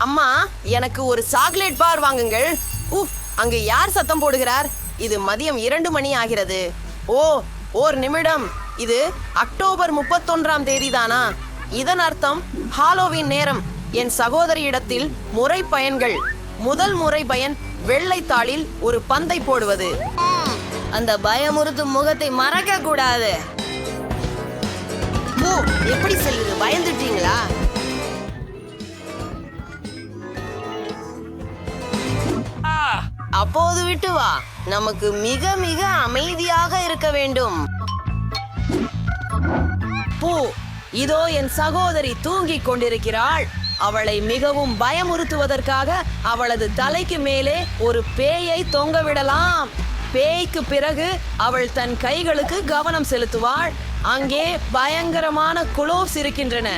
அம்மா, எனக்கு ஒரு சாக்லேட் பார் வாங்குங்கள். அங்கு யார் சத்தம் போடுகிறார்? இது மதியம் 2 மணி ஆகிறது. ஓர் நிமிடம். இது அக்டோபர் 31ஆம் தேதிதானா? இதன் அர்த்தம் ஹாலோவின் நேரம். என் சகோதரியிடத்தில் முறை பயன்கள். முதல் முறை பயன் வெள்ளை தாளில் ஒரு பந்தை போடுவது. அந்த பயமுறுத்தும் முகத்தை மறக்க கூடாது. எப்படி செல்லுது? பயந்துட்டீங்களா? அப்போது விட்டு வா. நமக்கு மிக மிக அமைதியாக இருக்க வேண்டும். இதோ என் சகோதரி தூங்கிக் கொண்டிருக்கிறாள். அவளை மிகவும் பயமுறுத்துவதற்காக அவளது தலைக்கு மேலே ஒரு பேயை தொங்கவிடலாம். பேய்க்கு பிறகு அவள் தன் கைகளுக்கு கவனம் செலுத்துவாள். அங்கே பயங்கரமான குளோவ்ஸ் இருக்கின்றன.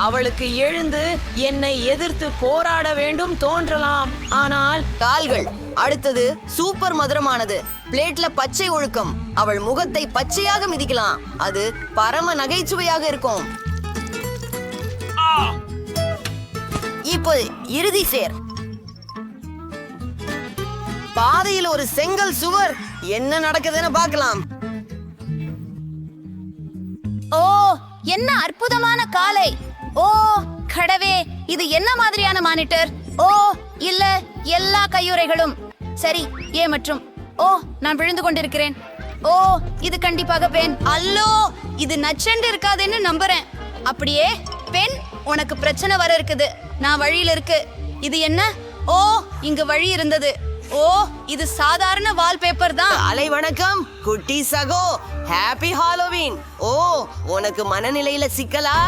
அவளுக்கு எழுந்து என்னை எதிர்த்து போராட வேண்டும் தோன்றலாம். ஆனால் கால்கள். அடுத்தது சூப்பர் மதுரமானது. பிளேட்ல பச்சை ஒழுக்கம். அவள் முகத்தை பச்சையாக மிதிக்கலாம். அது பரம நகைச்சுவையாக இருக்கும். இப்போ இறுதி சேர். பாதையில் ஒரு செங்கல் சுவர். என்ன நடக்குதுன்னு பார்க்கலாம். என்ன அற்புதமான காலை! கடவே, இது என்ன மாதிரியான மானிட்டர்? இல்ல, எல்லா கையுறைகளும் சரி. ஏ மற்றும் நான் விழுந்து கொண்டிருக்கிறேன். இது கண்டிப்பாக பெண். அல்லோ, இது நச்சண்டு இருக்காதுன்னு நம்புறேன். அப்படியே பெண், உனக்கு பிரச்சனை வர இருக்குது. நான் வழியில இருக்கு. இது என்ன? இங்கு வழி இருந்தது. இது சாதாரண வால்பேப்பர் தான். அலை வணக்கம் குட்டி சகோ. Happy Halloween. உனக்கு மனநிலையில சிக்கலா?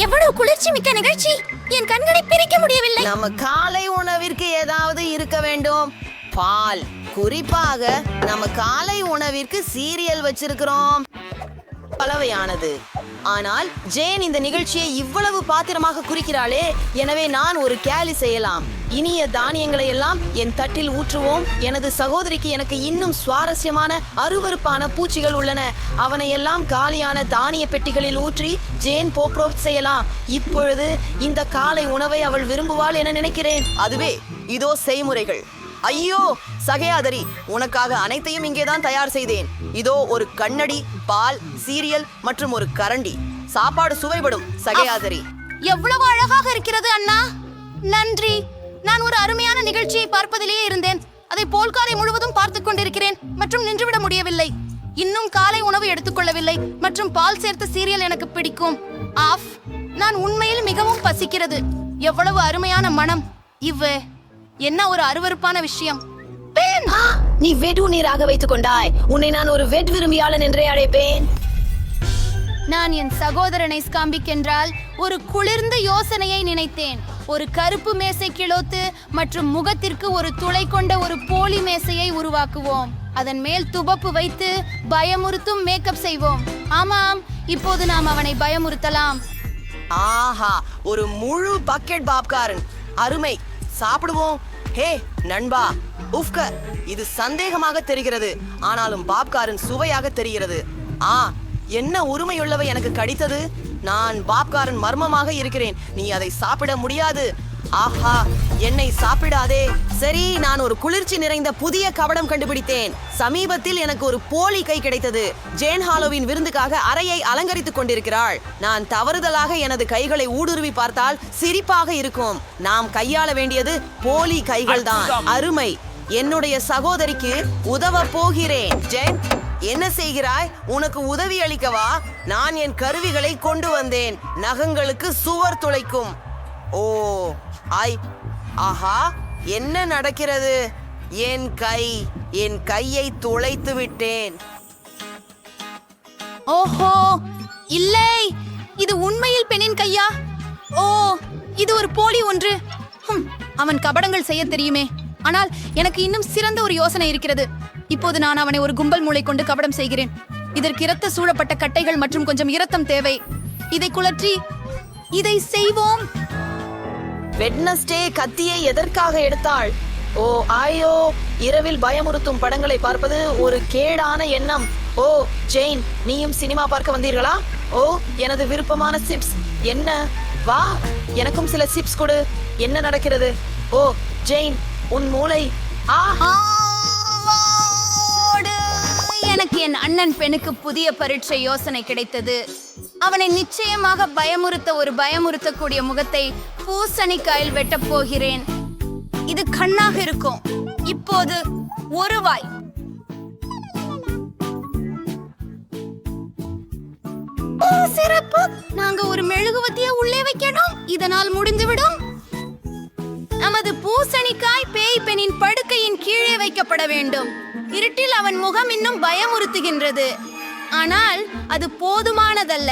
எவ்வளவு குளிர்ச்சி மிக்க நிகழ்ச்சி! என் கண்களை பிரிக்க முடியவில்லை. நம்ம காலை உணவிற்கு ஏதாவது இருக்க வேண்டும். பால். குறிப்பாக நம்ம காலை உணவிற்கு சீரியல் வச்சிருக்கிறோம். பலவையானது. ஆனால் ஜேன் இந்த நிகழ்ச்சியை இவ்வளவு பாத்திரமாக குறிக்கிறாளே. எனவே நான் ஒரு கேலி செய்யலாம். இனிய தானியங்களை எல்லாம் என் தட்டில் ஊற்றுவோம். எனது சகோதரிக்கு எனக்கு இன்னும் சுவாரஸ்யமான அருவருப்பான பூச்சிகள் உள்ளன. அவனை எல்லாம் காலியான தானிய பெட்டிகளில் ஊற்றி ஜேன் போப்ரோப் செய்யலாம். இப்பொழுது இந்த காலை உணவை அவள் விரும்புவாள் என நினைக்கிறேன். அதுவே இதோ செய்முறைகள். ஐயோ சகையாதரி, உனக்காக அனைத்தையும் இங்கேதான் தயார் செய்தேன். இதோ ஒரு கண்ணடி, பால், சீரியல் மற்றும் ஒரு கரண்டி. சாப்பாடு சுவைபடும் சகையாதரி. எவ்வளவு அழகாக இருக்கிறது அண்ணா. நன்றி. நான் ஒரு அருமையான நிகழ்ச்சியை பார்ப்பதிலேயே இருந்தேன். அதை போல் காலை முழுவதும் பார்த்துக் கொண்டிருக்கிறேன் மற்றும் நின்றுவிட முடியவில்லை. இன்னும் காலை உணவு எடுத்துக்கொள்ளவில்லை மற்றும் பால் சேர்த்த சீரியல் எனக்கு பிடிக்கும். நான் உண்மையில் மிகவும் பசிக்கிறது. எவ்வளவு அருமையான மனம்! என்ன ஒரு அருவருப்பான விஷயம். நீ வெடு நீராக வைத்துக் கொண்டாய். உன்னை நான் ஒரு வெட் விரும்பியாளன் என்றே அழைப்பேன். நான் என் சகோதரனை ஸ்காம்பிக் என்றால் ஒரு குளிர்ந்த யோசனையை நினைத்தேன். ஒரு கருப்பு மேசை கிளோத்து மற்றும் முகத்திற்கு ஒரு துளை கொண்ட ஒரு போலி மேசையை உருவாக்குவோம். அதன் மேல் துபப்பு வைத்து பயமுறுத்தும் மேக்கப் செய்வோம். ஆமாம், இப்போது நாம் அவனை பயமுறுத்தலாம். ஒரு முழு பக்கெட் பாப்கார்ன். அருமை. சாப்பிடுவோம். ஹே நண்பா, இது சந்தேகமாக தெரிகிறது. ஆனாலும் பாப்கார்ன் சுவையாக தெரிகிறது. என்ன உரிமையுள்ளவை எனக்கு கடித்தது. நான் பாப்கார்ன் மர்மமாக இருக்கிறேன். நீ அதை சாப்பிட முடியாது. என்னை சாப்பிடாதே. சரி, நான் ஒரு குளிர்ச்சி நிறைந்த புதிய கபடம் கண்டுபிடித்தேன். சமீபத்தில் எனக்கு ஒரு போலி கை கிடைத்தது. ஜேன் ஹாலோவின் விருந்துக்காக அறையை அலங்கரித்துக் கொண்டிருக்கிறாள். நான் தவறுதலாக எனது கைகளை ஊடுருவி பார்த்தால் சிரிப்பாக இருக்கும். நாம் கையாள வேண்டியது போலி கைகள் தான். அருமை. என்னுடைய சகோதரிக்கு உதவ போகிறேன். ஜேன், என்ன செய்கிறாய்? உனக்கு உதவி அளிக்கவா? நான் என் கருவிகளை கொண்டு வந்தேன். நகங்களுக்கு சுவர் துளைக்கும். என்ன நடக்கிறது? என் கையை துளைத்து விட்டேன். இல்லை, இது உண்மையில் பெண்ணின் கையா? இது ஒரு போலி ஒன்று. அவன் கபடங்கள் செய்ய தெரியுமே. ஆனால் எனக்கு இன்னும் சிறந்த ஒரு யோசனை இருக்கிறது. இப்போது நான் அவனை ஒரு கும்பல் மூளை கொண்டு கபடம் செய்கிறேன். இதற்கு இரத்த சூழப்பட்ட கட்டைகள் மற்றும் கொஞ்சம் இரத்தம் தேவை. இதை குளற்றி இதை செய்வோம். வெட்னஸ்டே கத்தியை எதற்காக எடுத்தாள்? இரவில் பயமுறுத்தும் படங்களை பார்ப்பது ஒரு கேடான எண்ணம். ஜெயின், நீயும் சினிமா பார்க்க வந்தீர்களா? எனது விருப்பமான சிப்ஸ். என்ன வா, எனக்கும் சில சிப்ஸ் கொடு. என்ன நடக்கிறது? ஓ ஜெயின், உன் மூளை. எனக்கு என் அண்ணன் பெண்ணுக்கு புதிய பரீட்சை யோசனை கிடைத்தது. அவனை நிச்சயமாக பயமுறுத்தக்கூடிய முகத்தை பூசணிக்காயில் வெட்டப் போகிறேன். இது கண்ணாக இருக்கும். இப்போது ஒரு வாய். சிறப்பு. நாங்க ஒரு மெழுகுவர்த்தியை உள்ளே வைக்கணும். இதனால் முடிந்துவிடும். நமது பூசணிக்காய் பேய் பெண்ணின் படுக்கையின் கீழே வைக்கப்பட வேண்டும். இருட்டில் அவன் முகம் இன்னும் பயமுறுத்துகின்றது. ஆனால் அது போதுமானதல்ல.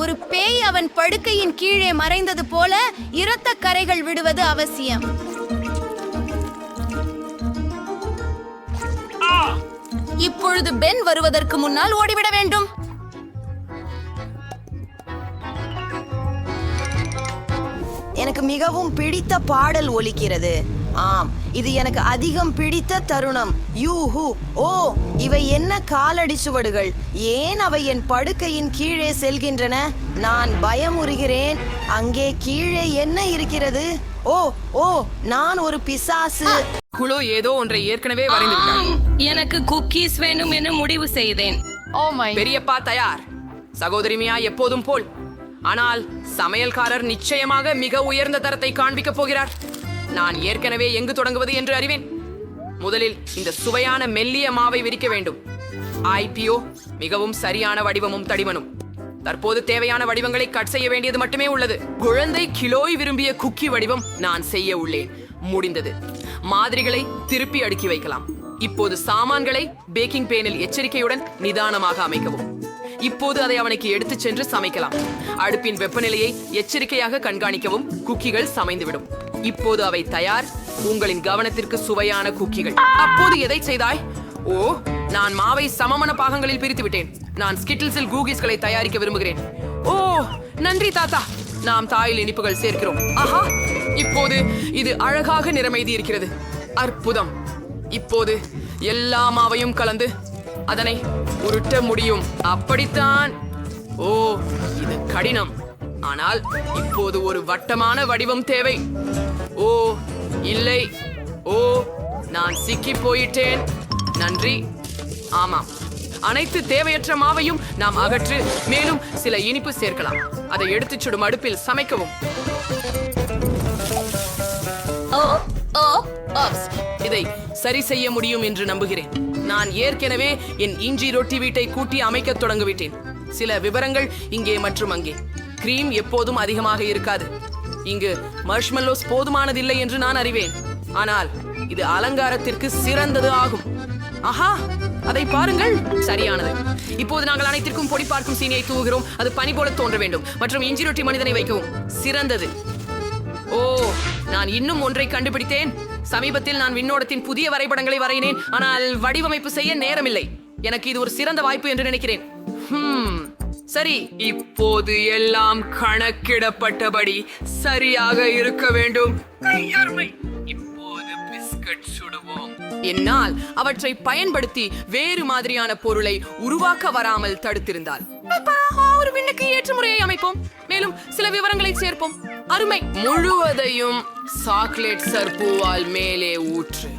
ஒரு பேய் அவன் படுக்கையின் கீழே மறைந்தது போல இரத்த கரைகள் விடுவது அவசியம். இப்பொழுது பென் வருவதற்கு முன்னால் ஓடிவிட வேண்டும். எனக்கு மிகவும் பிடித்த பாடல் ஒலிக்கிறது. ஆம், இது எனக்கு அதிகம் பிடித்த தருணம். யூஹூ! ஓ, இவை என்ன காலடி சுவடுகள்! ஏன் அவை என் படுக்கையின் கீழே செல்கின்றன? நான் பயமுறுகிறேன். அங்கே கீழே என்ன இருக்கிறது? ஓ ஓ, நான் ஒரு பிசாசு. குழு ஏதோ ஒன்றை ஏற்கனவே வரைந்திருக்காங்க. எனக்கு குக்கீஸ் வேணும் என முடிவு செய்தேன். பெரியப்பா தயார். சகோதரி மியா எப்போதும் போல். ஆனால் சமையல்காரர் நிச்சயமாக மிக உயர்ந்த தரத்தை காண்பிக்க போகிறார். நான் ஏற்கனவே எங்கு தொடங்குவது என்று அறிவேன். முதலில் இந்த சுவையான மெல்லிய மாவை விரிக்க வேண்டும். ஐபிஓ மிகவும் சரியான வடிவமும் தடிமனும். தற்போது தேவையான வடிவங்களை கட் செய்ய வேண்டியது மட்டுமே உள்ளது. குழந்தை கிலோய் விரும்பிய குக்கி வடிவம் நான் செய்ய உள்ளேன். முடிந்தது. மாதிரிகளை திருப்பி அடுக்கி வைக்கலாம். இப்போது சாமான்களை பேக்கிங் பேனில் எச்சரிக்கையுடன் நிதானமாக அமைக்கவும். இப்போது அதை அவனுக்கு எடுத்துச் சென்று சமைக்கலாம். அடுப்பின் வெப்பநிலையை எச்சரிக்கையாக கண்காணிக்கவும். குக்கிகள் சமைந்துவிடும். இப்போது அவை தயார். உங்களின் கவனத்திற்கு சுவையான குக்கிகள். அப்போது எதை செய்தாய்? ஓ, நான் மாவை சமமான பாகங்களில் பிரித்து விட்டேன். நான் ஸ்கிட்டில்ஸில் கூகிஸ்களை தயாரிக்க விரும்புகிறேன். ஓ, நன்றி தாத்தா. நாம் தாயில் இனிப்புகள் சேர்க்கிறோம். ஆஹா, இப்போது இது அழகாக நிறமைதி இருக்கிறது. அற்புதம். இப்போது எல்லா மாவையும் கலந்து அதனை உருட்ட முடியும். அப்படித்தான். ஓ, இது கடினம். ஆனால் இப்போது ஒரு வட்டமான வடிவம் தேவை. ஓ இல்லை. ஓ, நான் சிக்கி போயிட்டேன். நன்றி. ஆமாம், அனைத்து தேவையற்ற மாவையும் நாம் அகற்று. மேலும் சில இனிப்பு சேர்க்கலாம். அதை எடுத்துச் சுடும் அடுப்பில் சமைக்கவும். இதை சரி செய்ய முடியும் என்று நம்புகிறேன். நான் ஏற்கனவே என் இஞ்சி ரொட்டி வீட்டை கூட்டி அமைக்க தொடங்கிவிட்டேன். சில விவரங்கள் இங்கே மற்றும் அங்கே. கிரீம் எப்போதும் அதிகமாக இருக்காது. இங்கு மர்ஷ்மெல்லோஸ் போதுமானதில்லை என்று நான் அறிவேன். ஆனால் இது அலங்காரத்திற்கு சிறந்தது ஆகும். ஆஹா, அதை பாருங்கள். சரியானது. இப்போது நாங்கள் அனைத்திற்கும் பொடி பார்க்கும் சீனியை தூவுகிறோம். அது பனி போல தோன்ற வேண்டும். மற்றும் இஞ்சி ரொட்டி மனிதனை வைக்கவும். சிறந்தது. ஓ, நான் இன்னும் ஒன்றை கண்டுபிடித்தேன். சமீபத்தில் நான் விண்ணோடத்தின் புதிய வரைபடங்களை வரையினேன். ஆனால் வடிவமைப்பு செய்ய நேரமில்லை. எனக்கு இது ஒரு சிறந்த வாய்ப்பு என்று நினைக்கிறேன். சரி, இப்போது எல்லாம் கணக்கிடப்பட்டபடி சரியாக இருக்க வேண்டும். இப்போது பிஸ்கட் சுடுவோம். என்னால் அவற்றை பயன்படுத்தி வேறு மாதிரியான பொருளை உருவாக்க வராமல் தடுத்திருந்தால் ஒரு விண்ணுக்கு ஏற்ற முறையை அமைப்போம். மேலும் சில விவரங்களை சேர்ப்போம். அருமை. முழுவதையும் சாக்லேட் சர்பூவால் மேலே ஊற்று.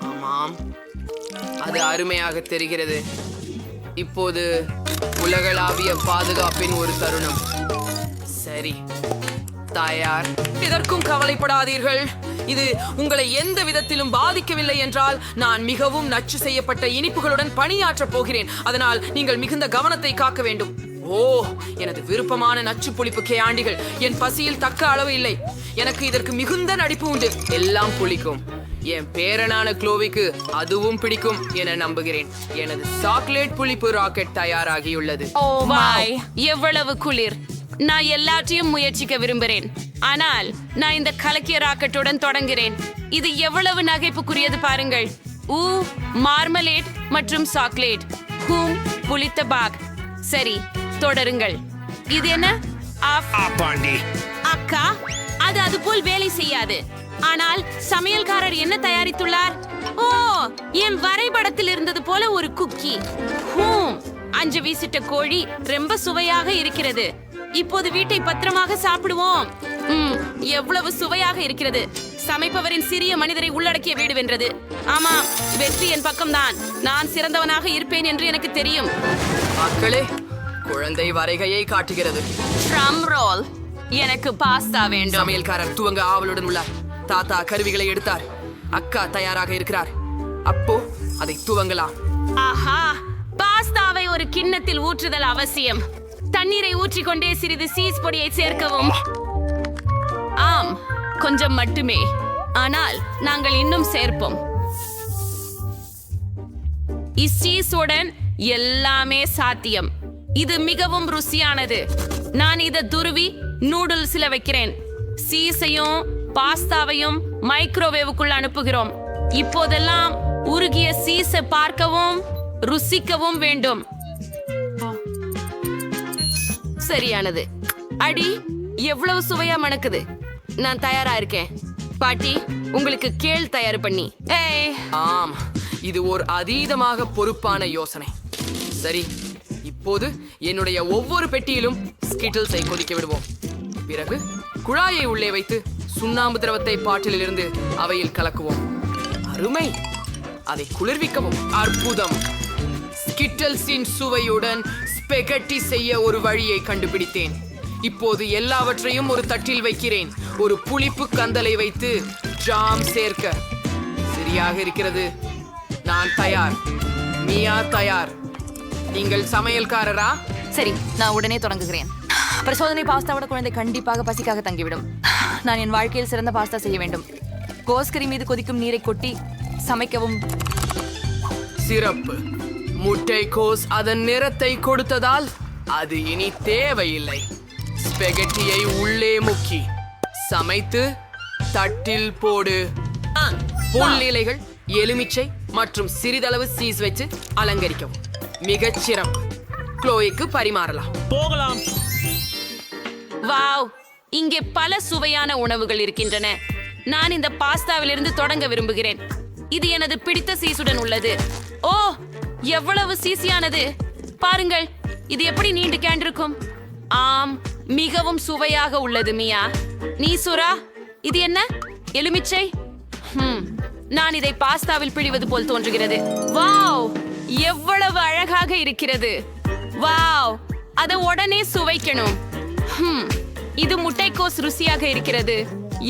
ஆமாம், அது அருமையாக தெரிகிறது. இப்போது உலகளாவிய பாதுகாப்பின் ஒரு தருணம். சரி, தயார். இதற்கும் கவலைப்படாதீர்கள். இது உங்களை எந்த விதத்திலும் பாதிக்கவில்லை என்றால் நான் மிகவும் நச்சு செய்யப்பட்ட இனிப்புகளுடன் பணியாற்றப் போகிறேன். அதனால் நீங்கள் மிகுந்த கவனத்தை காக்க வேண்டும். ஓ, எனது விருப்பமான நச்சு புளிப்பு கேண்டிகள். என் பசியில் தக்க அளவு இல்லை. எனக்கு இதற்கு மிகுந்த நடிப்பு உண்டு. எல்லாம் புளிக்கும். என் பேரனான க்ளோவிக்கு அதுவும் பிடிக்கும் என நம்புகிறேன். எனது சாக்லேட் புளிப்பு ராக்கெட் தயாராகியுள்ளது. ஓ வாய், எவ்வளவு குளிர். நான் எல்லாத்தையும் முயற்சிக்க விரும்புகிறேன். ஆனால் நான் இந்த கலக்கிய ராக்கெட்டுடன் தொடங்குகிறேன். இது எவ்வளவு நகைப்புக்குரியது பாருங்கள். மார்மலேட் மற்றும் சாக்லேட். புளித்த பாக். சரி, தொடருங்கள். இது என்ன? அக்கா, அது போல் வேலை செய்யாது. ஆனால் சமையல்காரர் என்ன தயாரித்துள்ளார்? ஓ, என் வரைபடத்தில் இருந்தது போல ஒரு குக்கி. அஞ்சு வீசிட்ட கோழி ரொம்ப சுவையாக இருக்கிறது. இப்போது வீட்டை பத்திரமாக சாப்பிடுவோம். எவ்வளவு சுவையாக இருக்கிறது. சமைப்பவரின் சிறிய மனிதரை உள்ளடக்கிய வீடு வென்றது. ஆமா, வெற்றி என் பக்கம்தான். நான் சிறந்தவனாக இருப்பேன் என்று எனக்கு தெரியும். மக்களே, குழந்தை வரைகையை காட்டுகிறது. Drum role. எனக்கு பாஸ்தா வேண்டும். சமையல்காரர் துவங்க ஆவலுடன் உள்ளார். தாத்தா கருவிகளை எடுத்தார். அக்கா தயாராக இருக்கிறார். அப்போ அதை துவங்கலாம். ஆஹா, பாஸ்தாவை ஒரு கிண்ணத்தில் ஊற்றுதல் அவசியம். தண்ணீரை ஊற்றிக்கொண்டே சிறிது சீஸ் பொடியை சேர்க்கவும். ஆம், கொஞ்சம் மட்டுமே. ஆனால் நாங்கள் இன்னும் சேர்ப்போம். இச்சீஸுடன் எல்லாமே சாத்தியம். இது மிகவும் ருசியானது. நான் இதை துருவி நூடுல்ஸ்ல வைக்கிறேன். சீஸையும் பாஸ்தாவையும் மைக்ரோவேவுக்குள் அனுப்புகிறோம். இப்போதெல்லாம் உருகிய சீஸை பார்க்கவும் ருசிக்கவும் வேண்டும். சரியானது. அடி, எவ்வளவு சுவையா மணக்குது. நான் தயாரா இருக்கேன். பாட்டி, உங்களுக்கு கேள் தயார் பண்ணி. ஏய், ஆம், இது ஒரு அதீதமாக பொறுப்பான யோசனை. சரி, இப்போது என்னுடைய ஒவ்வொரு பெட்டியிலும் ஸ்கிட்டில்ஸை கொதிக்க விடுவோம். பிறகு குழாயை உள்ளே வைத்து சுண்ணாம்பு திரவத்தை பாட்டிலிருந்து அவையில் கலக்குவோம். அருமை! அதை குளிர்விக்கவும். அற்புதம்! ஸ்கிட்டில்ஸின் சுவையுடன் ஸ்பெகட்டி செய்ய ஒரு வழியை கண்டுபிடித்தேன். இப்போது எல்லாவற்றையும் ஒரு தட்டில் வைக்கிறேன். ஒரு புளிப்பு கந்தலை வைத்து ஜாம் சேர்க்க. சரியாக இருக்கிறது. நான் தயார். மியா தயார். நீங்கள் சமையல்காரரா? சரி, நான் உடனே தொடங்குகிறேன். பரிசோதனை பாஸ்தாவோட குழந்தை கண்டிப்பாக பசிக்காக தங்கிவிடும். நான் என் வாழ்க்கையில் சிறந்த பாஸ்தா செய்ய வேண்டும். கோஸ்கரி மீது கொதிக்கும் நீரை கொட்டி சமைக்கவும். சிறப்பு. முட்டைக்கோஸ் அதன் நிறத்தை கொடுத்ததால் அது இனி தேவையில்லை. ஸ்பெகட்டியை உள்ளே முக்கி சமைத்து தட்டில் போடு. புல் இலைகள், எலுமிச்சை மற்றும் சிறிதளவு சீஸ் வச்சு அலங்கரிக்கவும். மிகச் சிறப்பு. க்ளோய்க்கு பரிமாறலாம். வாவ், இங்கே பல சுவையான உணவுகள் இருக்கின்றன. நான் இந்த பாஸ்தாவிலிருந்து தொடங்க விரும்புகிறேன். இது எனது பிடித்த சீஸுடன் உள்ளது. ஓ, எவ்வளவு சீசியானது பாருங்கள். இது எப்படி நீண்டு கேண்டிருக்கும். ஆம், மிகவும் சுவையாக உள்ளது. மியா, நீ சுரா, இது என்ன? எலுமிச்சை. நான் இதை பாஸ்தாவில் பிழிவது போல் தோன்றுகிறது. வாவ், எவ்வளவு அழகாக இருக்கிறது. வாவ், அதை உடனே சுவைக்கணும். இது முட்டைக்கோஸ் ருசியாக இருக்கிறது.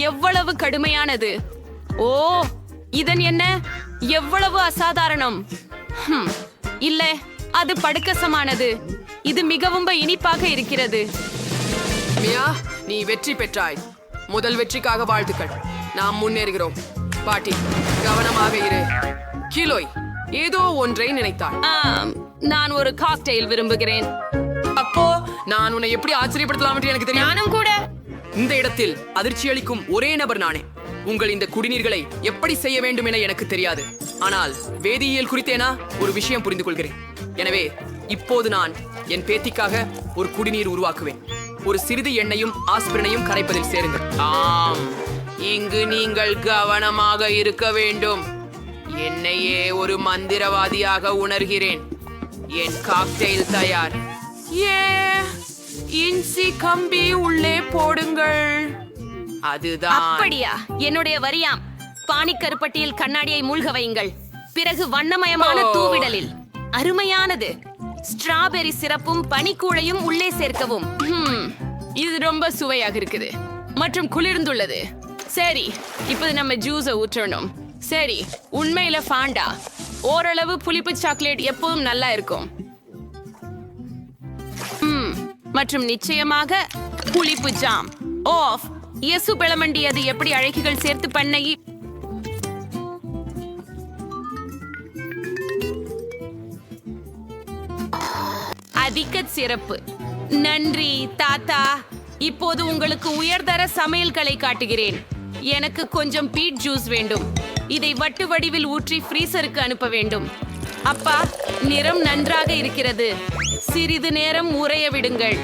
எவ்வளவு கடுமையானது. ஓ, இதன் என்ன? எவ்வளவு அசாதாரணம். இல்ல, அது படுக்கசமானது. இது மிகவும் இனிப்பாக இருக்கிறது. மியா, நீ வெற்றி பெற்றாய். முதல் வெற்றிக்காக வாழ்த்துக்கள். நாம் முன்னேறுகிறோம். பாட்டி, கவனமாக இரு. கிலோய் ஏதோ ஒன்றை நினைத்தாள். நான் ஒரு காக்டெயில் விரும்புகிறேன். அப்போ நான் உன்னை எப்படி ஆச்சரியப்படுத்தலாம் என்று எனக்கு தெரியும். நானும் கூட. இந்த இடத்தில் அதிர்ச்சி அளிக்கும் ஒரே நபர் நானே. உங்கள் இந்த குடிநீர்களை எப்படி செய்ய வேண்டும் என எனக்கு தெரியாது. ஆனால் வேதியியல் குறித்தேனா ஒரு விஷயம் புரிந்து கொள்கிறேன். எனவே இப்போது நான் என் பேத்திக்காக ஒரு குடிநீர் உருவாக்குவேன். ஒரு சிறிது எண்ணெயும் ஆஸ்பிரினையும் கரைப்பதில் சேருங்கள். ஆம், இங்கு நீங்கள் கவனமாக இருக்க வேண்டும். என்னையே ஒரு மந்திரவாதியாக உணர்கிறேன். என் காக்டெயில் தயார். இன்சி கம்பி உள்ளே போடுங்கள். அதுதான். அப்படியா? என்னுடைய வரியாம். பானிக்கருப்பட்டியில் கண்ணாடியை மூழ்க வையுங்கள். பிறகு வண்ணமயமான தூவிடலில் அருமையானது ஸ்ட்ராபெரி சிரப்பும் பனிக்கூழையும் உள்ளே சேர்க்கவும். இது ரொம்ப சுவையாக இருக்குது மற்றும் குளிர்ந்துள்ளது. சரி, இப்போது நம்ம ஜூஸை ஊற்றணும். சரி, உண்மையில ஃபாண்டா. ஓரளவு புளிப்பு சாக்லேட் எப்பவும் நல்லா இருக்கும். மற்றும் நிச்சயமாக புளிப்பு ஜாம். ஆஃப், இயேசு பிளமண்டி, அது எப்படி அழகிகள் சேர்த்து பண்ணை. அதிக சிறப்பு. நன்றி தாத்தா. இப்போது உங்களுக்கு உயர்தர சமையல்களை காட்டுகிறேன். எனக்கு கொஞ்சம் பீட் ஜூஸ் வேண்டும். இதை வட்டு வடிவில் ஊற்றி ஃப்ரீசருக்கு அனுப்ப வேண்டும். அப்பா, நிறம் நன்றாக இருக்கிறது. சிறிது நேரம் உறைய விடுங்கள்.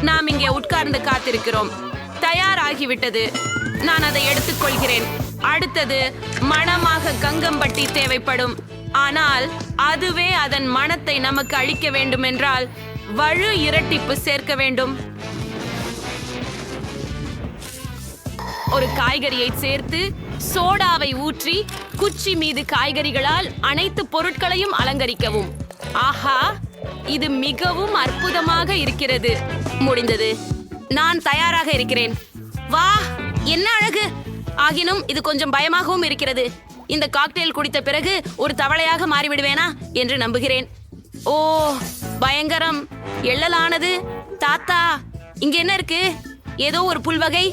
நாம் இங்கே உட்கார்ந்து காத்திருக்கிறோம். தயாராகிவிட்டது. நான் அதை எடுத்துக்கொள்கிறேன். அடுத்தது மணமாக கங்கம்பட்டி தேவைப்படும். ஆனால் அதுவே அதன் மணத்தை நமக்கு அளிக்க வேண்டும் என்றால் வலு இரட்டிப்பு சேர்க்க வேண்டும். ஒரு காய்கறியை சேர்த்து சோடாவை ஊற்றி குச்சி மீது காய்கறிகளால் அனைத்து பொருட்களையும் அலங்கரிக்கவும். ஆஹா, இது மிகவும் அற்புதமாக இருக்கிறது. முடிந்தது. நான் தயாராக இருக்கிறேன். வா, என்ன அழகு! ஆகினும் இது கொஞ்சம் பயமாகவும் இருக்கிறது. இந்த காக்டெயில் குடித்த பிறகு ஒரு தவளையாக மாறிவிடுவேனா என்று நம்புகிறேன். ஓ, பயங்கரம்! எள்ளலானது. தாத்தா, இங்க என்ன இருக்கு? ஏதோ ஒரு புல்வகை.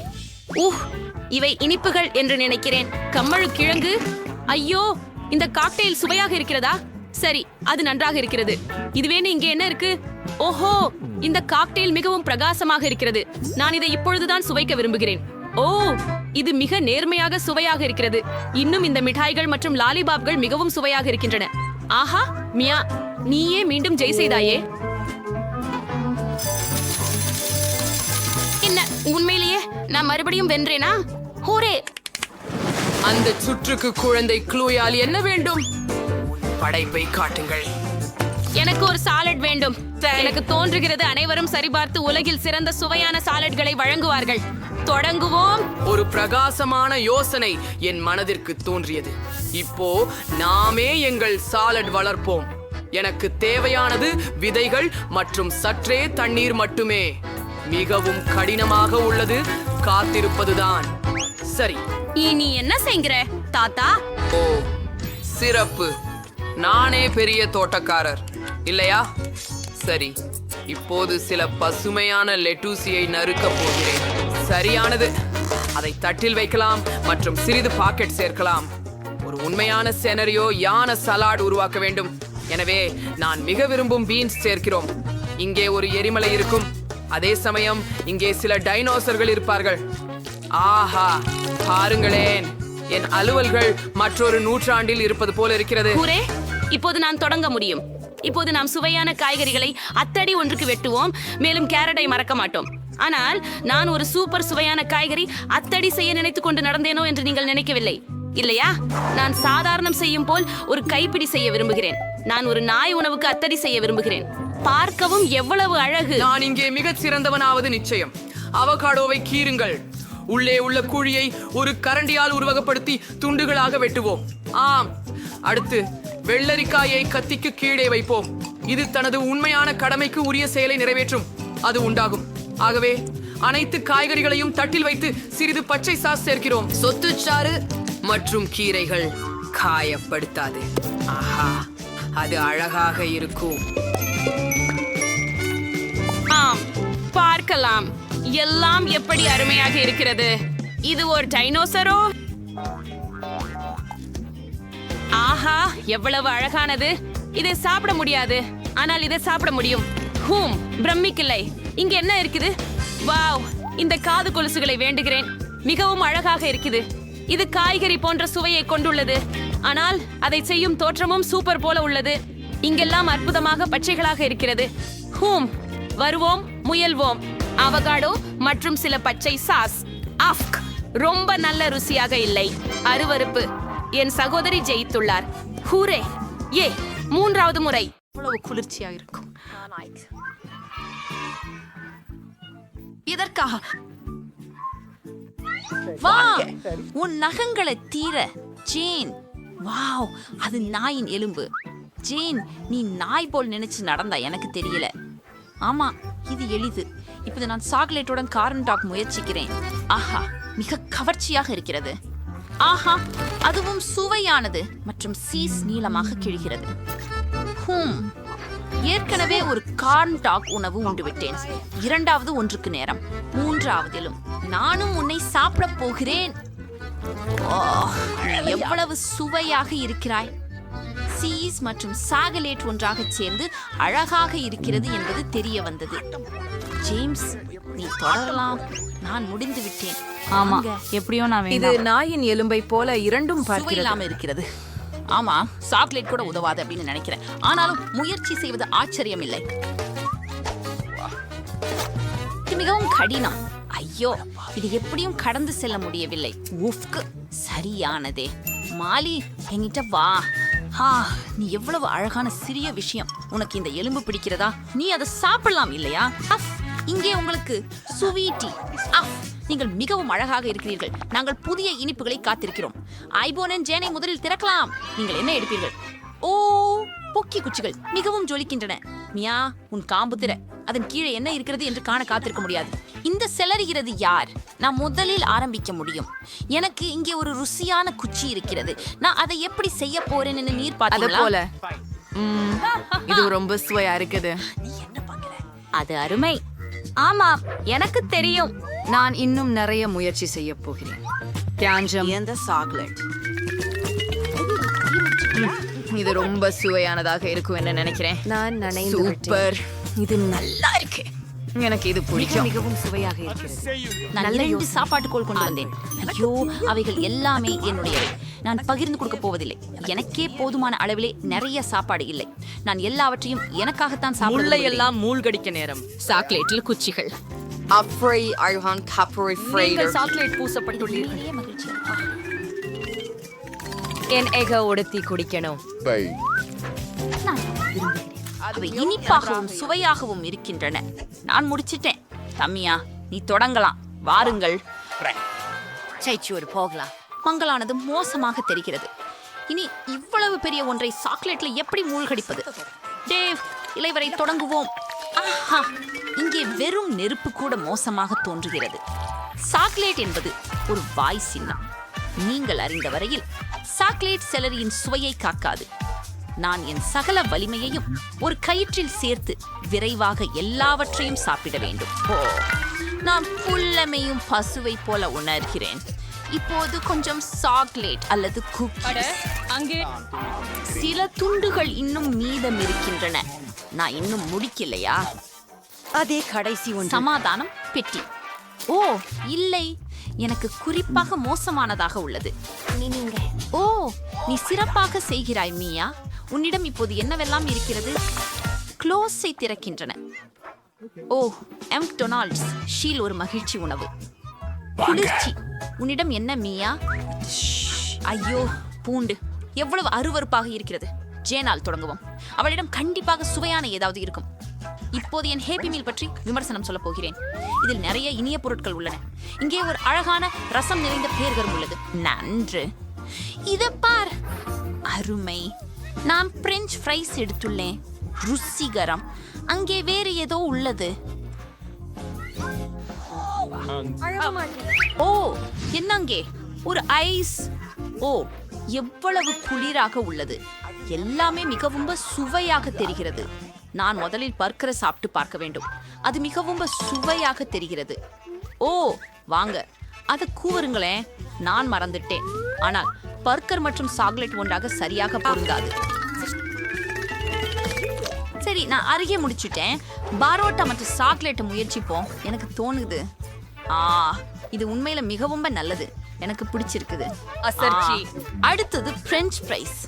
இவை இனிப்புகள் என்று நினைக்கிறேன். கம்மழு கிழங்கு. ஐயோ, இந்த காக்டெயில் சுவையாக இருக்கிறதா? சரி, அது நன்றாக இருக்கிறது. இதுவேன்னு இங்கே என்ன இருக்கு? ஓஹோ, இந்த காக்டெயில் மிகவும் பிரகாசமாக இருக்கிறது. நான் இதை இப்பொழுதுதான் சுவைக்க விரும்புகிறேன். ஓ, இது மிக நேர்மையாக சுவையாக இருக்கிறது. இன்னும் இந்த மிட்டாய்கள் மற்றும் லாலிபாப்கள் மிகவும் சுவையாக இருக்கின்றன. ஆஹா, மியா, நீயே மீண்டும் ஜெய் செய்தாயே. என்ன, உண்மையிலேயே நான் மறுபடியும் வென்றேனா? ஹூரே! அந்த சுற்றுக்கு குழந்தை க்ளூயால் என்ன வேண்டும்? படைப்பை காட்டுங்கள். எனக்கு ஒரு சாலட் வேண்டும். எனக்கு தோன்றுகிறது அனைவரும் சரிபார்த்து உலகில் சிறந்த சுவையான சாலட்களை வழங்குவார்கள். தொடங்குவோம். ஒரு பிரகாசமான யோசனை என் மனதிற்கு தோன்றியது. இப்போ நாமே எங்கள் சாலட் வளர்ப்போம். எனக்கு தேவையானது விதைகள் மற்றும் சற்றே தண்ணீர் மட்டுமே. மிகவும் கடினமாக உள்ளது. காத்திருப்பதுதான். சரி, நீ என்ன செய்கிற தாத்தா? ஓ, சிறப்பு. நானே பெரிய தோட்டக்காரர் இல்லையா? சரி, இப்போது சில பசுமையான லெட்டூசியை நறுக்கப் போகிறேன். சரியானது. அதை தட்டில் வைக்கலாம் மற்றும் சிறிது பாக்கெட் சேர்க்கலாம். ஒரு உண்மையான செனரியோ யான சலாட் உருவாக்க வேண்டும். எனவே நான் மிக விரும்பும் பீன்ஸ் சேர்க்கிறோம். இங்கே ஒரு எரிமலை இருக்கும். அதே சமயம் இங்கே சில டைனோசர்கள் இருப்பார்கள். ஆஹா, பாருங்களேன், என் அலுவல்கள் மற்றொரு நூற்றாண்டில் இருப்பது போல இருக்கிறது. ஹூரே! இப்போது நான் தொடங்க முடியும். இப்போது நாம் சுவையான காய்கறிகளை அத்தடி ஒன்றுக்கு வெட்டுவோம். மேலும் கேரட்டை மறக்க மாட்டோம். ஆனால் நான் ஒரு சூப்பர் சுவையான காய்கறி அத்தடி செய்ய நினைத்துக் கொண்டு நடந்தேனோ என்று நீங்கள் நினைக்கவில்லை இல்லையா? நான் சாதாரணம் செய்யும் போல் ஒரு கைப்பிடி செய்ய விரும்புகிறேன். நான் ஒரு நாய் உணவுக்கு அத்தடி செய்ய விரும்புகிறேன். பார்க்கவும் எவ்வளவு அழகு! நான் இங்கே மிகச் சிறந்தவனாவது நிச்சயம். அவகாடோவை கீறுங்கள். உள்ளே உள்ள குழியை ஒரு கரண்டியால் உருவகப்படுத்தி துண்டுகளாக வெட்டுவோம். ஆம். அடுத்து வெள்ளரிக்காயை கத்திக்கு கீழே வைப்போம். இது தனது உண்மையான கடமைக்கு உரிய செயலை நிறைவேற்றும். அது உண்டாகும். ஆகவே அனைத்து காய்கறிகளையும் தட்டில் வைத்து சிறிது பச்சை சாஸ் சேர்க்கிறோம். சொத்துச்சாறு மற்றும் கீரைகள் காயப்படுத்தாது. ஆஹா, அது அழகாக இருக்கும். ஆம், பார்க்கலாம். எல்லாம் எப்படி அருமையாக இருக்கிறது. இது ஒரு டைனோசரோ? ஆஹா, எவ்வளவு அழகானது. இதை சாப்பிட முடியாது, ஆனால் இதை சாப்பிட முடியும். பிரமிக்கலை. இங்க என்ன இருக்குது? வாவ், இந்த காது கொலுசுகளை வேண்டுகிறேன். மிகவும் அழகாக இருக்குது. இது காய்கறி போன்ற சுவையை கொண்டுள்ளது, ஆனால் அதை செய்யும் தோற்றமும் சூப்பர் போல உள்ளது. இங்கெல்லாம் அற்புதமாக பச்சைகளாக இருக்கிறது. வருவோம், முயல்வோம். அவகாடோ மற்றும் சில பச்சை சாஸ். ரொம்ப நல்ல ருசியாக இல்லை. அருவருப்பு. என் சகோதரி ஜெயித்துள்ளார். ஹூரே! ஏ, மூன்றாவது முறை. அவ்வளவு குளிர்ச்சியாக இருக்கும். இதற்காக வா, உன் நகங்களை தீர ஜேன். வாவ், அது நாயின் எலும்பு. ஜேன், நீ நாய் போல் நினைச்சு நடந்தா எனக்கு தெரியல. ஆமா, இது எளிது. இப்போது நான் சாக்லேட்டுடன் கார்ன் டாக் முயற்சிக்கிறேன். ஆஹா, மிக கவர்ச்சியாக இருக்கிறது. ஆஹா, அதுவும் சுவையானது மற்றும் சீஸ் நீளமாக கிழிகிறது. ஏற்கனவே ஒரு கார்ன் டாக் உணவு உண்டு விட்டேன். இரண்டாவது ஒன்றுக்கு நேரம். மூன்றாவதிலும் நானும் உன்னை சாப்பிட போகிறேன். எவ்வளவு சுவையாக இருக்கிறாய். சீஸ் மற்றும் சாகலேட் ஒன்றாக சேர்ந்து அழகாக இருக்கிறது என்பது தெரிய வந்தது. ஜேம்ஸ், நீ தொடரலாம். நான் முடிந்து விட்டேன். ஆமா, எப்படியோ நான் இது நாயின் எலும்பை போல இரண்டும் பார்க்கலாம் இருக்கிறது. ஆமா, சாக்லேட் கூட உதவாது அப்படின்னு நினைக்கிறேன். ஆனாலும் முயற்சி செய்வது ஆச்சரியம் இல்லை. இது மிகவும் கடினம். ஐயோ, இது எப்படியும் கடந்து செல்ல முடியவில்லை. சரியானதே. மாலி, என்கிட்ட வா. நீ எவ்வளவு அழகான சிறிய விஷயம். உனக்கு இந்த எலும்பு பிடிக்கிறதா? நீ அதை சாப்பிடலாம் இல்லையா? அஃப், இங்கே உங்களுக்கு சுவீட்டி. அஃப், நீங்கள் மிகவும் அழகாக இருக்கிறீர்கள். நாங்கள் புதிய இனிப்புகளை காத்திருக்கிறோம். ஐபோனன் ஜேனை முதலில் திறக்கலாம். நீங்கள் என்ன எடுப்பீர்கள்? ஓ, பொக்கி குச்சிகள் மிகவும் ஜொலிக்கின்றன. மியா, உன் காம்பு திற. அதன் கீழே என்ன இருக்கிறது என்று காண காத்திருக்க முடியாது. இந்த செலறுகிறது யார்? நான் முதலில் ஆரம்பிக்க முடியும். எனக்கு இங்கே ஒரு ருசியான குச்சி இருக்கிறது. நான் அதை எப்படி செய்ய போறேன் என்று நீர் அத பார்த்தீங்களா? போல இது ரொம்ப சுவையா இருக்குது. நீ என்ன பார்க்கிற? அது அருமை. ஆமாம், எனக்கு தெரியும். நான் இன்னும் நிறைய முயற்சி செய்ய போகிறேன். தியாஞ்சம், இந்த சாக்லேட் இது ரொம்ப சுவையானதாக இருக்கும் என்று நினைக்கிறேன். நான் நனைந்து சூப்பர், இது நல்லா இருக்கு. எனக்கு இது பிடிக்கும். மிகவும் சுவையாக இருக்கிறது. நான் 2 சாப்பாட்டுக்கோள் கொண்டு வந்தேன். ஐயோ, அவைகள் எல்லாமே என்னுடையவை. நான் பகிர்ந்து கொடுக்க போவதில்லை. எனக்கே போதுமான அளவிலே நிறைய சாப்பாடு இல்லை. நான் எல்லாவற்றையும் எனக்காகத்தான் சாப்பிட முள்ளையெல்லாம் மூழ்கடிக்க நேரம். சாக்லேட்டில் குச்சிகள். நீங்கள் சாக்லேட் பூசப்பட்டுள்ளீர்கள். மகிழ்ச்சி. என் எக உடுத்தி குடிக்கணும். நான் விரும்புகிறேன். அவை இனிப்பாகவும் சுவையாகவும் இருக்கின்றன. நான் முடிச்சிட்டேன். தம்மியா, நீ தொடங்கலாம். வாருங்கள். சைச்சூர் போகலாம். மங்களானது மோசமாக தெரிகிறது. இனி இவ்வளவு பெரிய ஒன்றை சாக்லேட்ல எப்படி மூழ்கடிப்பது? டேவ், இளைவரை தொடங்குவோம். ஆஹா, இங்கே வெறும் நெருப்பு கூட மோசமாக தோன்றுகிறது. சாக்லேட் என்பது ஒரு வாய் சின்னம். நீங்கள் அறிந்த வரையில் சாக்லேட் செலரியின் சுவையை காக்காது. நான் என் சகல வலிமையையும் ஒரு கயிற்றில் சேர்த்து விரைவாக எல்லாவற்றையும் சாப்பிட வேண்டும். ஓ, நான் புல்லமையும் பசுவை போல உணர்கிறேன். இப்போது கொஞ்சம் சாக்லேட் அல்லது குக்கீஸ். அங்கே சில துண்டுகள் இன்னும் மீதம் இருக்கின்றன. நான் இன்னும் முடிக்கலையா? அதே கடைசி ஒன்று. சமாதானம் பெட்டி. ஓ இல்லை, எனக்கு குறிப்பாக மோசமானதாக உள்ளது. ஓ, நீ சிறப்பாக செய்கிறாய் மியா. உன்னிடம் இப்போது என்னவெல்லாம் இருக்கிறது? க்ளோஸை திறக்கின்றன. ஓ, மெக்டொனால்ட்ஸ் ஷீல் ஒரு மகிழ்ச்சி உணவு. குளிர்ச்சி. உன்னிடம் என்ன மியா? ஐயோ, பூண்டு எவ்வளவு அருவருப்பாக இருக்கிறது. ஜேனால் தொடங்குவோம். அவளிடம் கண்டிப்பாக சுவையான ஏதாவது இருக்கும். இப்போது என் ஹேப்பி மீல் பற்றி விமர்சனம் சொல்ல போகிறேன். இதில் நிறைய இனிய பொருட்கள் உள்ளன. இங்கே ஒரு அழகான ரசம் நிறைந்த பேர்கரும் உள்ளது. நன்று. இத பார், அருமை. நான் பிரெஞ்ச் ஃப்ரைஸ் எடுத்துள்ளேன். ருசிகரம். அங்கே வேறு ஏதோ உள்ளது. ஓ, என்னங்கே ஒரு ஐஸ். ஓ, எவ்வளவு குளிராக உள்ளது. எல்லாமே மிகவும் சுவையாக தெரிகிறது. நான் முதலில் பர்கரை சாப்பிட்டு பார்க்க வேண்டும். அது மிகவும் சுவையாக தெரிகிறது. ஓ, வாங்க, அதை கூவருங்களேன். நான் மறந்துட்டேன். ஆனால் பர்கர் மற்றும் சாக்லேட் ஒன்றாக சரியாக பொருந்தாது. சரி, நான் அருகே முடிச்சுட்டேன். பரோட்டா மற்றும் சாக்லேட்டை முயற்சிப்போம். எனக்கு தோணுது. இது உண்மையில மிகவும் நல்லது. எனக்கு பிடிச்சிருக்குது. அசர்ச்சி. அடுத்தது பிரெஞ்ச் ஃப்ரைஸ்.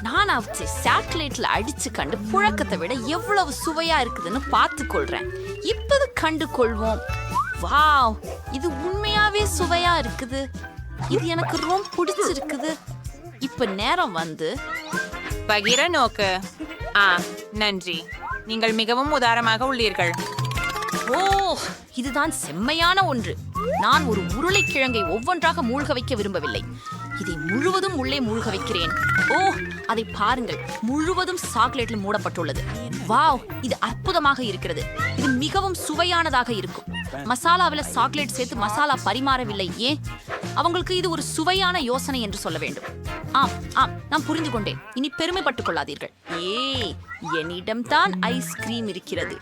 நான் அவற்றை சாக்லேட்ல அடிச்சு கண்டு புழக்கத்தை விட எவ்வளவு சுவையா இருக்குதுன்னு பார்த்து கொள்றேன். இப்போது கண்டு கொள்வோம். வாவ், இது உண்மையாவே சுவையா இருக்குது. இது எனக்கு ரொம்ப பிடிச்சிருக்குது. இப்ப நேரம் வந்து பகிர நோக்கு. நன்றி, நீங்கள் மிகவும் உதாரணமாக உள்ளீர்கள். ஓ, இதுதான் செம்மையான ஒன்று. நான் ஒரு உருளைக்கிழங்கை ஒவ்வொன்றாக மூழ்க வைக்க விரும்பவில்லை. இதை முழுவதும் உள்ளே மூழ்க வைக்கிறேன். ஓ, அதை பாருங்கள், முழுவதும் சாக்லேட்ல மூடப்பட்டுள்ளது. வாவ், இது அற்புதமாக இருக்கிறது. இது மிகவும் சுவையானதாக இருக்கும். மசாலாவில் சாக்லேட் சேர்த்து மசாலா பரிமாறவில்லை. ஏன்? அவங்களுக்கு இது ஒரு சுவையான யோசனை என்று சொல்ல வேண்டும். ஆம் ஆம், நான் புரிந்து கொண்டேன். இனி பெருமைப்பட்டுக் கொள்ளாதீர்கள். என்னிடம்தான் ஐஸ்கிரீம் இருக்கிறது.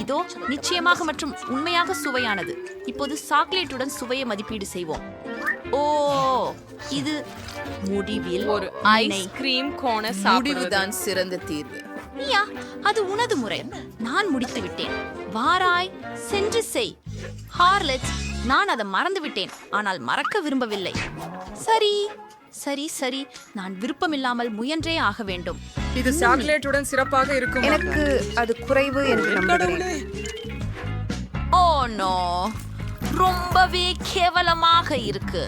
இதோ நிச்சயமாக மற்றும் உண்மையாக சுவையானது. இப்போது சாக்லேட்டுடன் சுவையை மதிப்பீடு செய்வோம். ஓ, இது முடிவில் ஒரு ஐஸ்கிரீம் கோண முடிவுதான் சிறந்த தீர்வு. மியா, அது உனது முறை. நான் முடித்து விட்டேன். வாராய், சென்று செய். ஹார்லெட், நான் அதை மறந்து விட்டேன். ஆனால் மறக்க விரும்பவில்லை. சரி சரி சரி, நான் விருப்பமில்லாமல் முயன்றே ஆக வேண்டும். இது சாக்லேட்டுடன் சிறப்பாக இருக்கும். எனக்கு அது குறைவு என்று நம்புகிறேன். ஓ நோ, ரொம்பவே கேவலமாக இருக்கு.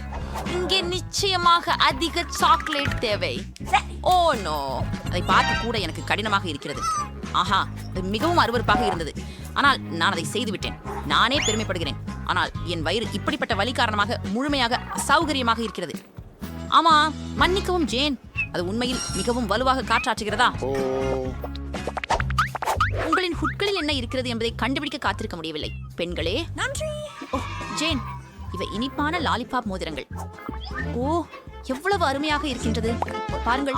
இங்கே நிச்சயமாக அதிக சாக்லேட் தேவை. ஓ நோ, அதை பார்த்து கூட எனக்கு கடினமாக இருக்கிறது. ஆஹா, அது மிகவும் அருவருப்பாக இருந்தது. ஆனால் நான் அதை செய்துவிட்டேன். நானே பெருமைப்படுகிறேன். ஆனால் என் வயிறு இப்படிப்பட்ட வலி காரணமாக முழுமையாக அசௌகரியமாக இருக்கிறது. ஆமா, மன்னிக்கவும் ஜேன், அது உண்மையில் மிகவும் வலுவாக காற்றாற்றுகிறதா? உங்களின் ஹுட்களில் என்ன இருக்கிறது என்பதை கண்டுபிடிக்க காத்திருக்க முடியவில்லை. பெண்களே, நன்றி. ஓ ஜேன், இவை இனிப்பான லாலிபாப் மோதிரங்கள். ஓ, எவ்வளவு அருமையாக இருக்கின்றது. பாருங்கள்,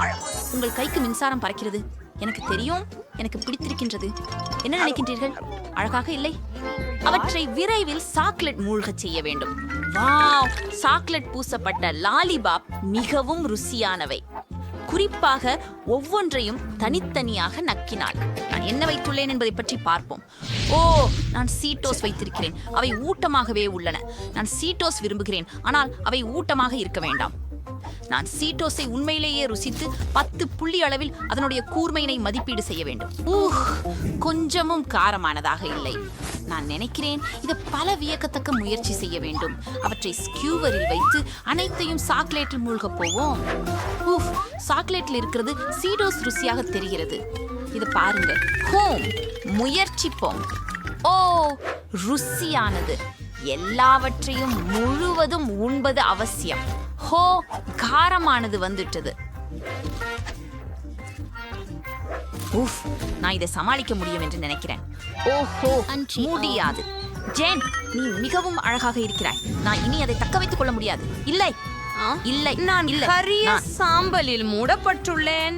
உங்கள் கைக்கு மின்சாரம் பறக்கிறது. எனக்கு தெரியும், எனக்கு பிடித்திருக்கின்றது. என்ன நினைக்கின்றீர்கள்? அழகாக இல்லை? அவற்றை விரைவில் சாக்லேட் மூழ்கச் செய்ய வேண்டும். வாவ், சாக்லேட் பூசப்பட்ட லாலிபாப் மிகவும் ருசியானவை. குறிப்பாக ஒவ்வொன்றையும் தனித்தனியாக நக்கினாள். நான் என்ன வைத்துள்ளேன் என்பதை பற்றி பார்ப்போம். ஓ, நான் சீட்டோஸ் வைத்திருக்கிறேன். அவை ஊட்டமாகவே உள்ளன. நான் சீட்டோஸ் விரும்புகிறேன், ஆனால் அவை ஊட்டமாக இருக்க வேண்டாம். நான் சீட்டோஸை உண்மையிலேயே ருசித்து 10 புள்ளி அளவில் அதனுடைய கூர்மையினை மதிப்பீடு செய்ய வேண்டும். கொஞ்சமும் காரமானதாக இல்லை. நான் நினைக்கிறேன் இது பல வியக்கத்தக்க முயற்சி செய்ய வேண்டும். அவற்றை ஸ்கியூவரில் வைத்து அனைத்தையும் சாக்லேட்டில் மூழ்க போவோம். சாக்லேட்டில் இருக்கிறது சீடோஸ் ருசியாக தெரிகிறது. இது பாருங்க. ஹோம், முயற்சிப்போம். ஓ, ருசியானது. எல்லாவற்றையும் முழுவதும் உண்பது அவசியம். ஹோ, காரமானது வந்துட்டது. நான் இதை சமாளிக்க முடியும் என்று நினைக்கிறேன். ஓஹோ, முடியாது. ஜேன், நீ மிகவும் அழகாக இருக்கிறாய். நான் இனி அதை தக்க வைத்துக் கொள்ள முடியாது. இல்லை இல்லை, நான் கரிய சாம்பலில் மூடப்பட்டுள்ளேன்.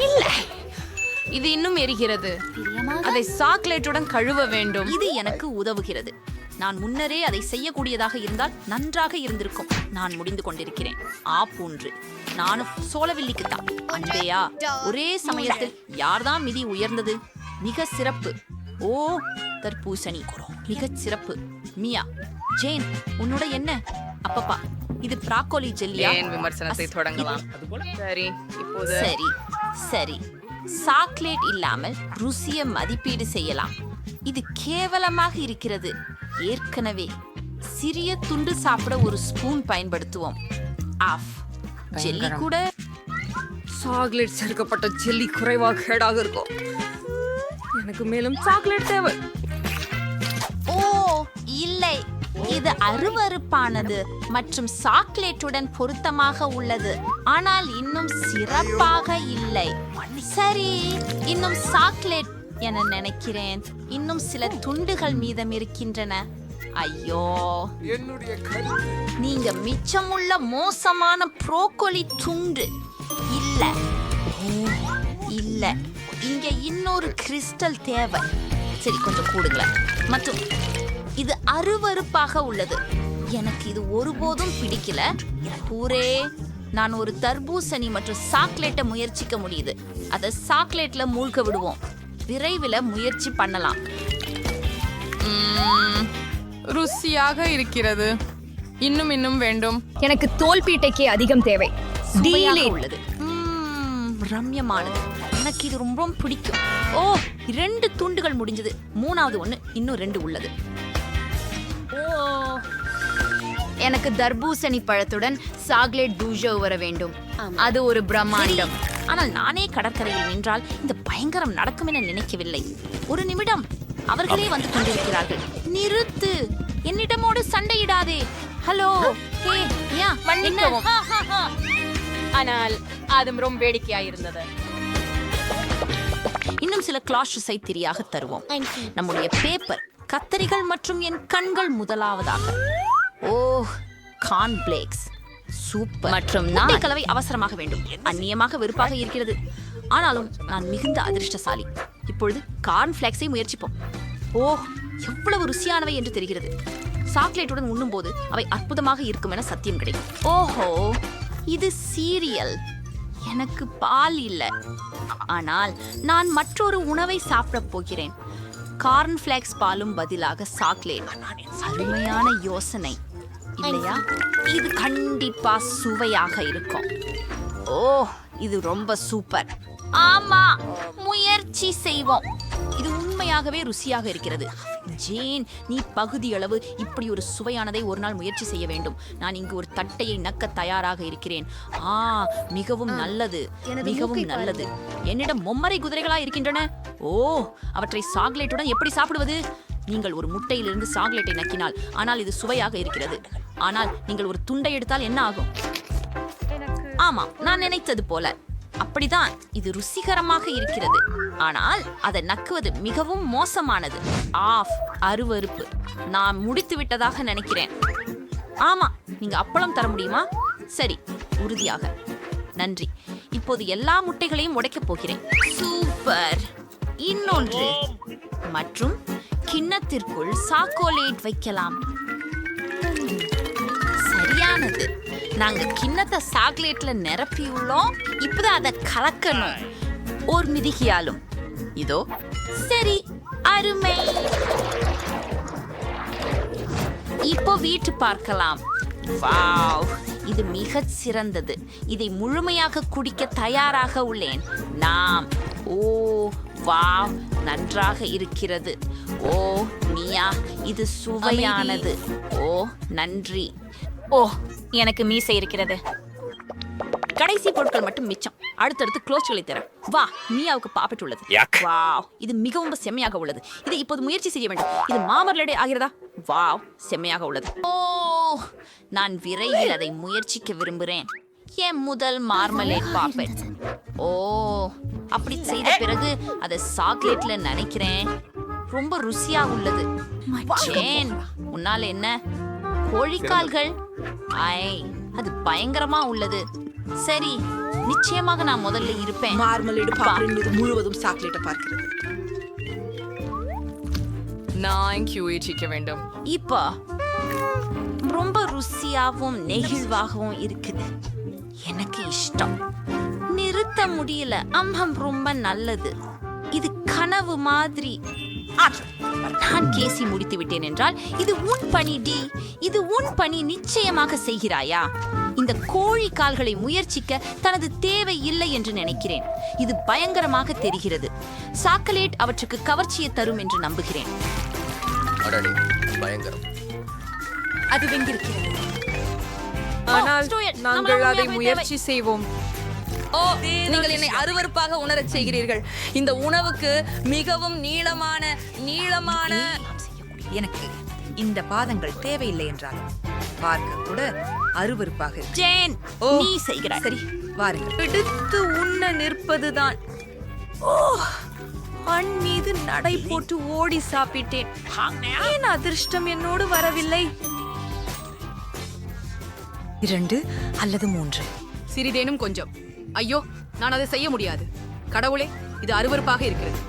இல்லை, இது இன்னும் எரிகிறது. அதை சாக்லேட்டுடன் கழுவ வேண்டும். இது எனக்கு உதவுகிறது. நான் முன்னரே அதை செய்யக்கூடியதாக இருந்தால் நன்றாக இருந்திருக்கும். நான் முடிந்து கொண்டிருக்கிறேன். ஆப்பூன்று நானும் சோளவில்லிக்குத்தான். அன்பேயா, ஒரே சமயத்தில் யார்தான் மிதி உயர்ந்தது? மிக சிறப்பு. ஓ, தர்பூசணி மிகச் சிறப்பு. மியா, ஜேன், உன்னோட என்ன? அப்பப்பா, இது பிராக்கோலி ஜெல்லியா? விமர்சனத்தை தொடங்கலாம். சரி, இப்போது சரி சரி, சாக்லேட் இல்லாமல் ருசிய மதிப்பீடு செய்யலாம். இது கேவலமாக இருக்கிறது. ஏற்கனவே சிறிய துண்டு சாப்பிட ஒரு ஸ்பூன் பயன்படுத்துவோம். ஆஃப். ஜெல்லி கூட சாக்லேட் சேர்க்கப்பட்ட ஜெல்லி குறைவாக கேடாக இருக்கும். எனக்கு மேலும் சாக்லேட் தேவை. ஓ இல்லை, இது அருவருப்பானது மற்றும் சாக்லேட்டுடன் பொருத்தமாக உள்ளது, ஆனால் இன்னும் சிறப்பாக இல்லை. சரி, இன்னும் சாக்லேட் என நினைக்கிறேன். இன்னும் சில துண்டுகள் மீதம் இருக்கின்றன. ஐயோ, நீங்க மிச்சமுள்ள மோசமான ப்ரோக்கோலி துண்டு. இல்ல இல்ல, இங்க இன்னொரு கிறிஸ்டல் தேவை. சரி, கொஞ்சம் கூடுங்களேன். மற்றும் இது அருவருப்பாக உள்ளது. எனக்கு இது ஒருபோதும் பிடிக்கல. பூரே, நான் ஒரு தர்பூசணி மற்றும் சாக்லேட்டை முயற்சிக்க முடியுது. அதை சாக்லேட்ல மூழ்க விடுவோம். விரைவில் முயற்சி பண்ணலாம். ருசியாக இருக்கிறது. இன்னும் வேண்டும். எனக்கு தோல்பீட்டைக்கு அதிகம் தேவை. சுவையாக உள்ளது. ரம்யமானது. எனக்கு இது ரொம்ப பிடிக்கும். ஓ, 2 துண்டுகள் முடிஞ்சது. 3வது ஒன்று, இன்னும் 2 உள்ளது. ஓ, எனக்கு தர்பூசணி பழத்துடன் சாக்லேட் பூஜோ வர வேண்டும். அது ஒரு பிரம்மாண்டம். ஆனால் நானே கடற்கரையில் நின்றால் இந்த பயங்கரம் நடக்கும் என நினைக்கவில்லை. ஒரு நிமிடம், அவர்களே வந்து கொண்டிருக்கிறார்கள். நிறுத்து, என்னிடமோடு சண்டையிடாதே. ஹலோ, ஹே, யா, மன்னிக்கவும். ஆனால் அது ரொம்ப வேடிக்கையாயிருந்தது. இன்னும் சில கிளாஷஸை திரியாக தருவோம். நம்முடைய பேப்பர், கத்தரிகள் மற்றும் என் கண்கள் முதலாவதாக. ஓ, கார்ன்ஃப்ளேக்ஸ் சூப்பர். மற்றும் நான் கலவை அவசரமாக வேண்டும். அந்நியமாக வெறுப்பாக இருக்கிறது. ஆனாலும் நான் மிகுந்த அதிர்ஷ்டசாலி. இப்பொழுது கார்ன்ஃப்ளேக்ஸை முயற்சிப்போம். ஓ, எவ்வளவு ருசியானவை என்று தெரிகிறது. சாக்லேட்டுடன் உண்ணும்போது அவை அற்புதமாக இருக்கும் என சத்தியம் கிடைக்கும். ஓஹோ, இது சீரியல். எனக்கு பால் இல்லை, ஆனால் நான் மற்றொரு உணவை சாப்பிடப் போகிறேன். கார்ன்ஃப்ளேக்ஸ் பாலும் பதிலாக சாக்லேட். அருமையான யோசனை இல்லையா? இது கண்டிப்பா சுவையாக இருக்கும். ஓ, இது ரொம்ப சூப்பர். ஆமா, முயற்சி செய்வோம். இது உண்மையாகவே ருசியாக இருக்கிறது. ஜேன், நீ பகுதியளவு இப்படி ஒரு சுவையானதை ஒரு நாள் முயற்சி செய்ய வேண்டும். நான் இங்கு ஒரு தட்டையை நக்க தயாராக இருக்கிறேன். மிகவும் நல்லது, மிகவும் நல்லது. என்னிடம் பொம்மரை குதிரைகளா இருக்கின்றன. அவற்றை சாக்லேட்டுடன் எப்படி சாப்பிடுவது? நீங்கள் ஒரு முட்டையிலிருந்து சாக்லேட்டை நக்கினால், ஆனால் இது சுவையாக இருக்கிறது. ஆனால் நீங்கள் ஒரு துண்டை எடுத்தால் என்ன ஆகும்? ஆமாம், நான் நினைத்தது போல. அப்படிதான், இது ருசிகரமாக இருக்கிறது. ஆனால் அதை நக்குவது மிகவும் மோசமானது. அருவருப்பு. நான் முடித்து விட்டதாக நினைக்கிறேன். ஆமா, நீங்க அப்பளம் தர முடியுமா? சரி, உறுதியாக. நன்றி. இப்போது எல்லா முட்டைகளையும் உடைக்கப் போகிறேன். சூப்பர். இன்னொன்று. மற்றும் கிண்ணத்திற்குள் சாக்கோலேட் வைக்கலாம். சரியானது. நாங்க கிண்ணத்தை சாக்லேட்ல நிரப்பியுள்ளோம். இப்பதான் அதை கலக்கணும். ஒரு மிதிகியாலும். இதோ. சரி, அருமை. இப்போ வீட்டு பார்க்கலாம். வாவ், இது மிகச் சிறந்தது. இதை முழுமையாக குடிக்க தயாராக உள்ளேன். வாவ், நன்றாக இருக்கிறது. மியா, இது சுவையானது. நன்றி. எனக்கு மீசை இருக்கிறது. கடைசி பொருட்கள் மட்டும் மிச்சம். அடுத்தடுத்து க்ளோஸ்களை தர. வா, மியாவுக்கு பாப்பெட் உள்ளது. வாவ், இது மிகவும் செம்மையாக உள்ளது. இதை இப்போது முயற்சி செய்ய வேண்டும். இது மாமர்லேடே ஆகிறதா? வாவ், செம்மையாக உள்ளது. நான் விரைவில் அதை முயற்சிக்க விரும்புகிறேன். என் முதல் மார்மலேட் பாப்பெட். அப்படி செய்த பிறகு அதை சாக்லேட்ல நினைக்கிறேன். ரொம்ப ருசியா உள்ளது. ஜேன், உன்னால என்ன? கோழிக்கால்கள். அது பயங்கரமா உள்ளது. சரி, நிச்சயமாக நான் முதல்ல இருப்பேன். மார்மலேடு பாப்பரின் மீது முழுவதும் சாக்லேட்டை பார்க்கிறது. நான் கியூச்சிக்க வேண்டும். இப்போ ரொம்ப ருசியாகவும் நெகிழ்வாகவும் இருக்குது. எனக்கு இஷ்டம். நிறுத்த முடியல. ரொம்ப நல்லது. இது கனவு மாதிரி. நான் கேசி முடித்து விட்டேன் என்றால் இது உன் பணி. இது உன் பணி. நிச்சயமாக செய்கிறாயா? இந்த கோழி கால்களை முயற்சிக்க தனது தேவை இல்லை என்று நினைக்கிறேன். இது பயங்கரமாக தெரிகிறது. சாக்லேட் அவற்றுக்கு கவர்ச்சியை தரும் என்று நம்புகிறேன். அது வெங்கிருக்கிறது. ஆனால் நாங்கள் அதை முயற்சி செய்வோம். நீங்கள் என்னை அருவருப்பாக உணரச் செய்கிறீர்கள். இந்த உணவுக்கு மிகவும் நீளமான எனக்கு இந்த பாதங்கள் தேவையில்லை என்றால் பார்க்க கூட அருவருப்பாக இருக்கு. ஜேன், நீ செய்கிறாய். சரி, வாருங்கள். எடுத்து உண்ண நிற்பதுதான். மண் மீது நடை போட்டு ஓடி சாப்பிட்டேன். ஏன் அதிர்ஷ்டம் என்னோடு வரவில்லை? 2 அல்லது 3. சிறிதேனும் கொஞ்சம். ஐயோ, நான் அதை செய்ய முடியாது. கடவுளே, இது அருவருப்பாக இருக்கிறது.